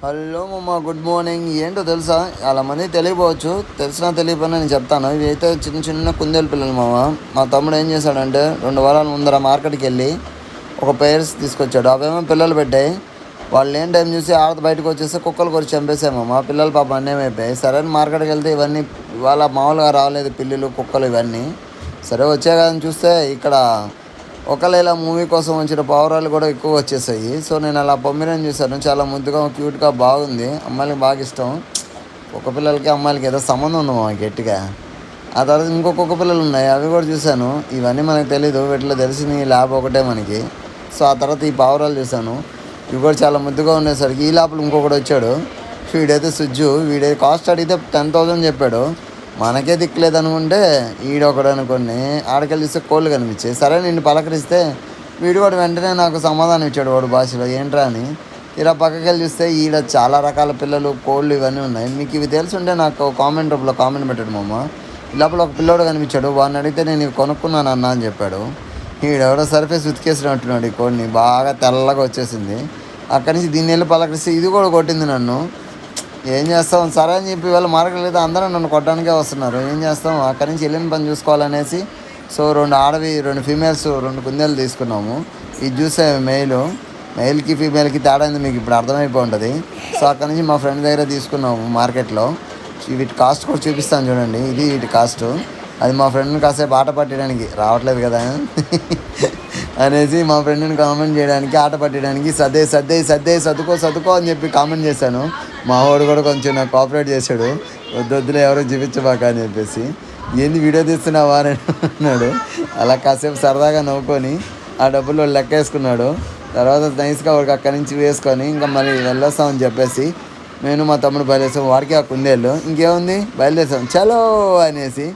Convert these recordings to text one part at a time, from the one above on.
Hello మమ్మ, good morning. ఏంటో తెలుసా, చాలా మంది తెలియపోవచ్చు, తెలిసినా తెలియపోయినా నేను చెప్తాను. ఇవి అయితే చిన్న చిన్న కుందేలు పిల్లలు మామ. మా తమ్ముడు ఏం చేశాడంటే 2 వారాల ముందర మార్కెట్కి వెళ్ళి ఒక పేర్స్ తీసుకొచ్చాడు. అవేమో పిల్లలు పెట్టాయి. వాళ్ళు ఏం టైం చూసి ఆడత బయటకు వచ్చేస్తే కుక్కలు కొరిచి చంపేసామమ్మ. పిల్లలు పాప అన్నేమైపోయాయి. సరే అని మార్కెట్కి వెళ్తే ఇవన్నీ ఇవాళ మామూలుగా రాలేదు, పిల్లులు కుక్కలు ఇవన్నీ. సరే వచ్చే కానీ చూస్తే ఇక్కడ ఒకవేళ మూవీ కోసం వచ్చిన పావురాలు కూడా ఎక్కువ వచ్చేసాయి. సో నేను అలా పొమ్మిరని చూశాను. చాలా ముద్దుగా క్యూట్గా బాగుంది. అమ్మాయిలకి బాగా ఇష్టం. కుక్క పిల్లలకి అమ్మాయిలకి ఏదో సంబంధం ఉంది మా గట్టిగా. ఆ తర్వాత ఇంకో కుక్క పిల్లలు ఉన్నాయి, అవి కూడా చూశాను. ఇవన్నీ మనకు తెలీదు, వీటిలో తెలిసిన ల్యాబ్ ఒకటే మనకి. సో ఆ తర్వాత ఈ పావురాలు చూశాను. ఇవి కూడా చాలా ముద్దుగా ఉండేసరికి ఈ లోపల ఇంకొకటి వచ్చాడు. వీడైతే సుజ్జు. వీడైతే కాస్ట్ అడిగితే 10,000 చెప్పాడు. మనకే దిక్కులేదు అనుకుంటే ఈడొకడు అనుకోండి. ఆడకెళ్ళి చూస్తే కోళ్ళు కనిపించాయి. సరే నిన్ను పలకరిస్తే వీడు కూడా వెంటనే నాకు సమాధానం ఇచ్చాడు వాడు భాషలో, ఏంట్రా అని. ఇలా పక్కకి వెళ్ళి చూస్తే ఈడ చాలా రకాల పిల్లలు, కోళ్ళు ఇవన్నీ ఉన్నాయి. మీకు ఇవి తెలుసుంటే నాకు కామెంట్ రూపంలో కామెంట్ పెట్టాడు మామ. ఈ లోపల ఒక పిల్లోడు కనిపించాడు. వాడిని అడిగితే నేను ఇవి కొనుక్కున్నాను అన్న అని చెప్పాడు. ఈడెవడో సర్ఫేస్ ఉతికేసినట్టున్నాడు. ఈ కోడిని బాగా తెల్లగా వచ్చేసింది. అక్కడి నుంచి దీన్ని వెళ్ళి పలకరిస్తే ఇది కూడా కొట్టింది నన్ను. ఏం చేస్తాం, సరే అని చెప్పి వాళ్ళు మార్కెట్ లేదు, అందరూ నన్ను కొట్టడానికే వస్తున్నారు. ఏం చేస్తాం, అక్కడి నుంచి వెళ్ళిన పని చూసుకోవాలనేసి సో 2 ఆడవి 2 ఫీమేల్స్ 2 కుందేలు తీసుకున్నాము. ఇది చూసే మెయిల్కి ఫీమేల్కి తేడా ఉంది మీకు ఇప్పుడు అర్థమైపోయి ఉంటుంది. సో అక్కడి నుంచి మా ఫ్రెండ్ దగ్గర తీసుకున్నాము మార్కెట్లో. వీటి కాస్ట్ కూడా చూపిస్తాను చూడండి. ఇది వీటి కాస్ట్. అది మా ఫ్రెండ్ని కాసేపు ఆట పట్టడానికి రావట్లేదు కదా అనేసి మా ఫ్రెండ్ని కామెంట్ చేయడానికి, ఆట పట్టడానికి చదువుకో అని చెప్పి కామెంట్ చేశాను. మా వాడు కూడా కొంచెం నాకు కోఆపరేట్ చేశాడు. వద్దులే ఎవరో చూపించబాక అని చెప్పేసి. ఏంది వీడియో తీస్తున్నావా అని అన్నాడు. అలా కాసేపు సరదాగా నవ్వుకొని ఆ డబ్బులు లెక్క వేసుకున్నాడు. తర్వాత నైస్గా వాడికి అక్కడి నుంచి వేసుకొని ఇంకా మళ్ళీ వెళ్ళొస్తామని చెప్పేసి నేను మా తమ్ముడు బయలుదేసాం. వాడికి ఆ కుందేళ్ళు ఇంకేముంది బయలుదేరాం చలో అనేసి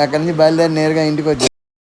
అక్కడి నుంచి బయలుదేరి నేరుగా ఇంటికి వచ్చి